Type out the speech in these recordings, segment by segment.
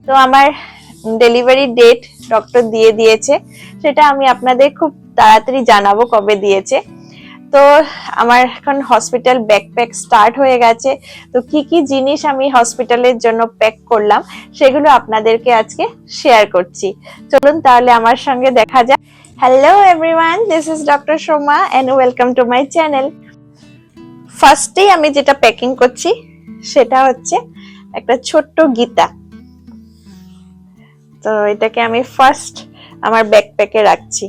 তো আমার delivery date doctor দিয়ে দিয়েছে, সেটা আমি আপনাদের খুব তাড়াতাড়ি জানাবো কবে দিয়েছে। তো আমার এখন হসপিটাল ব্যাকপ্যাক স্টার্ট হয়ে গেছে। তো কি কি জিনিস আমি হসপিটালের জন্য প্যাক করলাম সেগুলো আপনাদেরকে আজকে শেয়ার করছি। চলুন তাহলে আমার সঙ্গে দেখা যাক। Hello everyone, this is doctor Soma and welcome to my channel. ফার্স্টেই আমি যেটা প্যাকিং করছি সেটা হচ্ছে একটা ছোট্ট গীতা। তো এটাকে আমি ফার্স্ট আমার ব্যাকপ্যাকে রাখছি।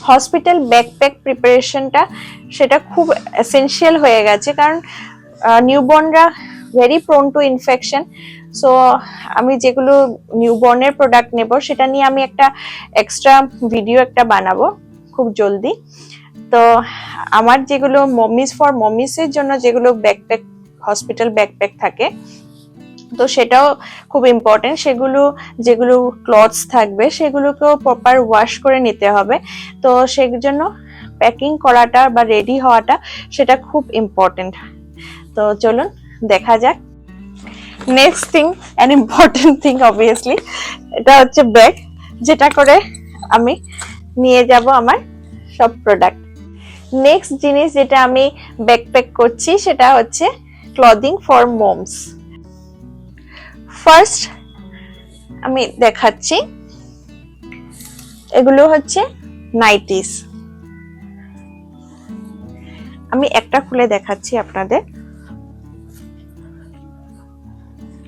হসপিটাল ব্যাকপ্যাক প্রিপারেশনটা সেটা খুব এসেনশিয়াল হয়ে গেছে, কারণ নিউবর্নরা very prone to infection. So আমি যেগুলো নিউবর্নের প্রোডাক্ট নেব সেটা নিয়ে আমি একটা এক্সট্রা ভিডিও একটা বানাবো খুব জলদি। তো আমার যেগুলো মমিস ফর মমিসের জন্য যেগুলো ব্যাকপ্যাক হসপিটাল ব্যাকপ্যাক থাকে, তো সেটাও খুব ইম্পর্টেন্ট। সেগুলো যেগুলো ক্লথস থাকবে সেগুলোকেও প্রপার ওয়াশ করে নিতে হবে। তো সেই জন্য প্যাকিং করাটা বা রেডি হওয়াটা সেটা খুব ইম্পর্টেন্ট। তো চলুন দেখা যাক। Next thing an important thing obviously, এটা হচ্ছে ব্যাগ, যেটা করে আমি নিয়ে যাব আমার সব প্রোডাক্ট। নেক্সট জিনিস যেটা আমি ব্যাকপ্যাক করছি সেটা হচ্ছে ক্লদিং ফর মমস। ফার্স্ট আমি দেখাচ্ছি, এগুলো হচ্ছে নাইটিস। আমি একটা খুলে দেখাচ্ছি আপনাদের।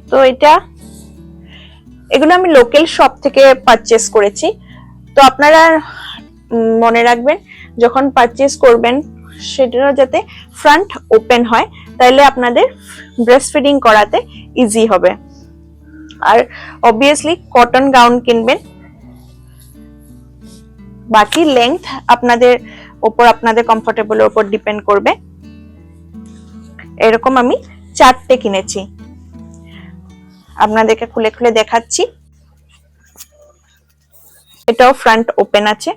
তো এগুলো আমি লোকাল শপ থেকে পারচেজ করেছি। তো আপনারা মনে রাখবেন যখন পারচেজ করবেন সেটা যাতে ফ্রন্ট ওপেন হয়, তাহলে আপনাদের ব্রেস্ট ফিডিং করাতে ইজি হবে। আর অবভিয়াসলি কটন গাউন কিনবেন। বাকি লেংথ আপনাদের উপর, আপনাদের কমফোর্টেবলের উপর ডিপেন্ড করবে। এরকম আমি 4টে কিনেছি, আপনাদেরকে খুলে খুলে দেখাচ্ছি। এটাও ফ্রন্ট ওপেন আছে।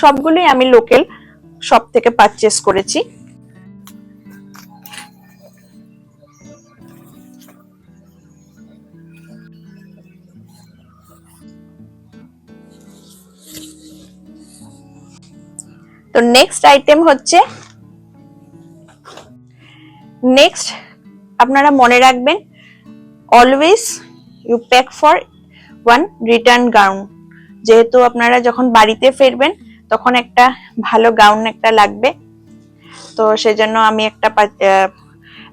সবগুলোই আমি লোকাল শপ থেকে পারচেজ করেছি। তো নেক্সট আইটেম হচ্ছে, নেক্সট আপনারা মনে রাখবেন always you pack for one return gown. যেহেতু আপনারা যখন বাড়িতে ফিরবেন তখন একটা ভালো গাউন একটা লাগবে। তো সেজন্য আমি একটা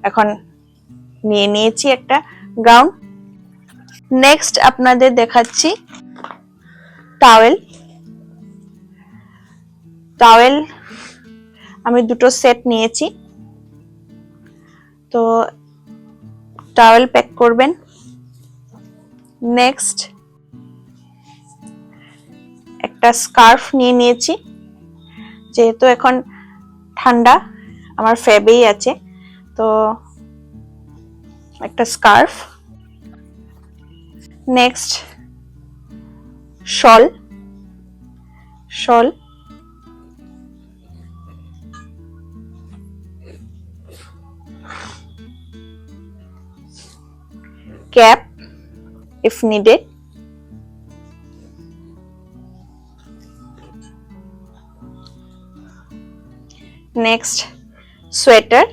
এখন নিয়ে নিয়েছি একটা গাউন। নেক্সট আপনাদের দেখাচ্ছি টাওয়েল। টাওয়েল আমি 2টো সেট নিয়েছি। তো টাওয়েল প্যাক করবেন। নেক্সট একটা স্কার্ফ নিয়ে নিয়েছি, যেহেতু এখন ঠান্ডা, আমার ফেবেই আছে, তো একটা scarf. Next shawl. cap if needed. Next sweater,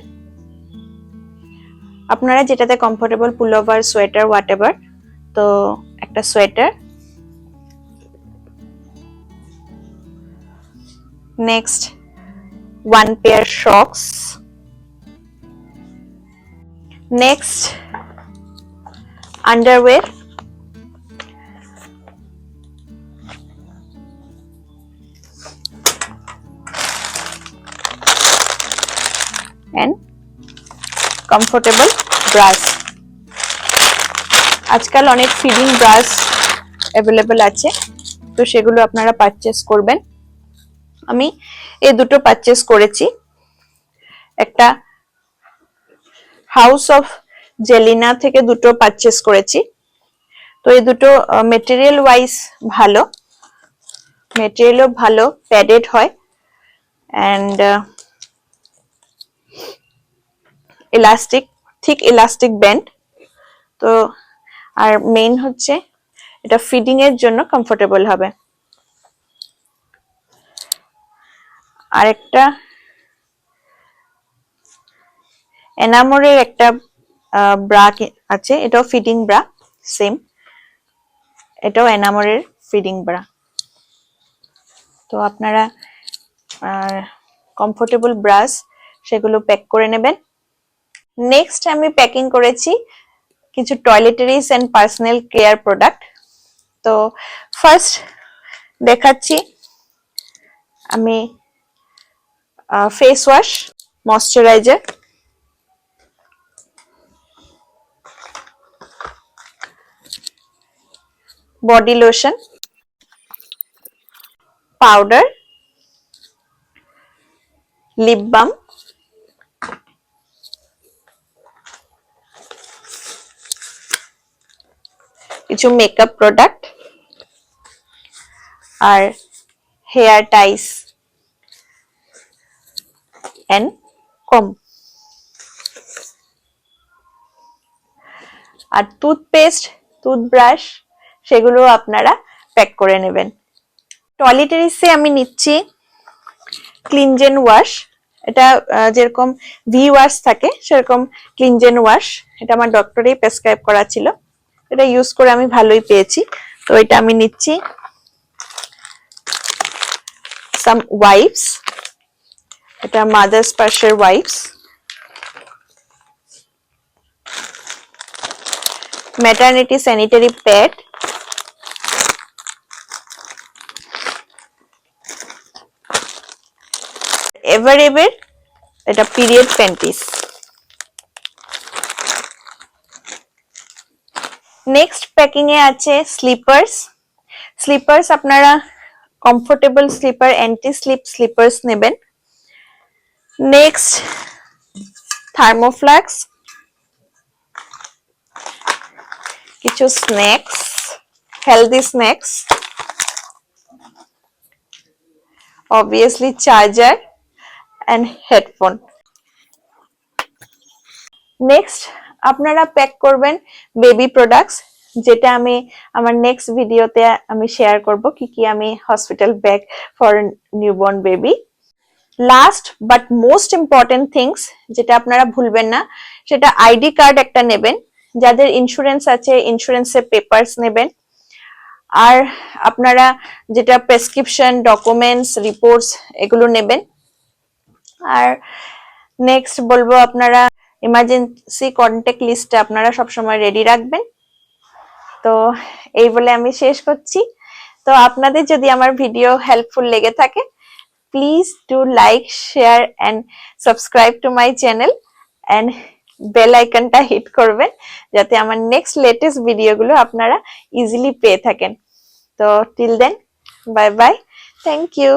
আপনারা যেটাতে কমফোর্টেবল, পুলোভার, সোয়েটার, হোয়াটএভার। তো একটা sweater. Next 1 pair socks. Next underwear. And comfortable brush. আজকাল অনেক ফিডিং ব্রাশ অ্যাভেলেবল আছে, তো সেগুলো আপনারা পারচেজ করবেন। আমি এই দুটো পারচেজ করেছি। একটা হাউস অফ জেলিনা থেকে দুটো পারচেজ করেছি। তো এই দুটো মেটেরিয়াল ওয়াইজ ভালো, মেটেরিয়ালও ভালো, প্যাডেড হয় and elastic, thick elastic band. তো আর মেইন হচ্ছে এটা ফিডিং এর জন্য কমফোর্টেবল হবে। আরেকটা এনামোরের একটা ব্রা আছে, এটাও ফিডিং ব্রা, সেম, এটাও এনামোরের ফিডিং ব্রা। তো আপনারা কমফোর্টেবল ব্রাশ সেগুলো প্যাক করে নেবেন। নেক্সট আমি প্যাকিং করেছি কিছু toiletries and personal care product. তো ফার্স্ট দেখাচ্ছি আমি face wash, moisturiser, body lotion, powder, lip balm, কিছু মেকআপ প্রোডাক্ট আর হেয়ার টাইস এন্ড কম। আর টুথপেস্ট, টুথব্রাশ সেগুলো আপনারা প্যাক করে নেবেন। টয়লেটারিজে আমি নিচ্ছি ক্লিনজেন ওয়াশ, এটা যেরকম ভি ওয়াশ থাকে সেরকম ক্লিনজেন ওয়াশ, এটা আমার ডক্টরেই প্রেসক্রাইব করা ছিল, এটা ইউজ করে আমি ভালোই পেয়েছি। তো এটা আমি নিচ্ছি। সাম ওয়াইপস, এটা মাদার স্পার্শের ওয়াইপস, ম্যাটারনিটি স্যানিটারি প্যাড, এভারেবের এটা পিরিয়ড প্যান্টিস। নেক্সট প্যাকিং এ আছে স্লিপার্স। স্লিপার্স আপনারা comfortable slipper, anti slip slippers নেবেন। নেক্সট থার্মোফ্লাক্স, কিছু snacks, healthy snacks, obviously charger and headphone. Next আপনারা প্যাক করবেন বেবি প্রোডাক্টস, যেটা আমি আমার নেক্সট ভিডিওতে আমি শেয়ার করব কি কি আমি hospital bag for newborn baby. Last but most important things যেটা আপনারা ভুলবেন না, সেটা আইডি কার্ড একটা নেবেন, যাদের ইন্স্যুরেন্স আছে ইন্স্যুরেন্সের পেপারস নেবেন। আর আপনারা যেটা প্রেসক্রিপশন, ডকুমেন্টস, রিপোর্টস এগুলো নেবেন। আর নেক্সট বলবো আপনারা ইমার্জেন্সি কন্ট্যাক্ট লিস্টটা আপনারা সবসময় রেডি রাখবেন। তো এই বলে আমি শেষ করছি। তো আপনাদের যদি আমার ভিডিও হেল্পফুল লেগে থাকে, please do like, share and subscribe to my channel and bell আইকনটা হিট করবেন, যাতে আমার নেক্সট লেটেস্ট ভিডিওগুলো আপনারা ইজিলি পেয়ে থাকেন। তো till then, bye bye, thank you.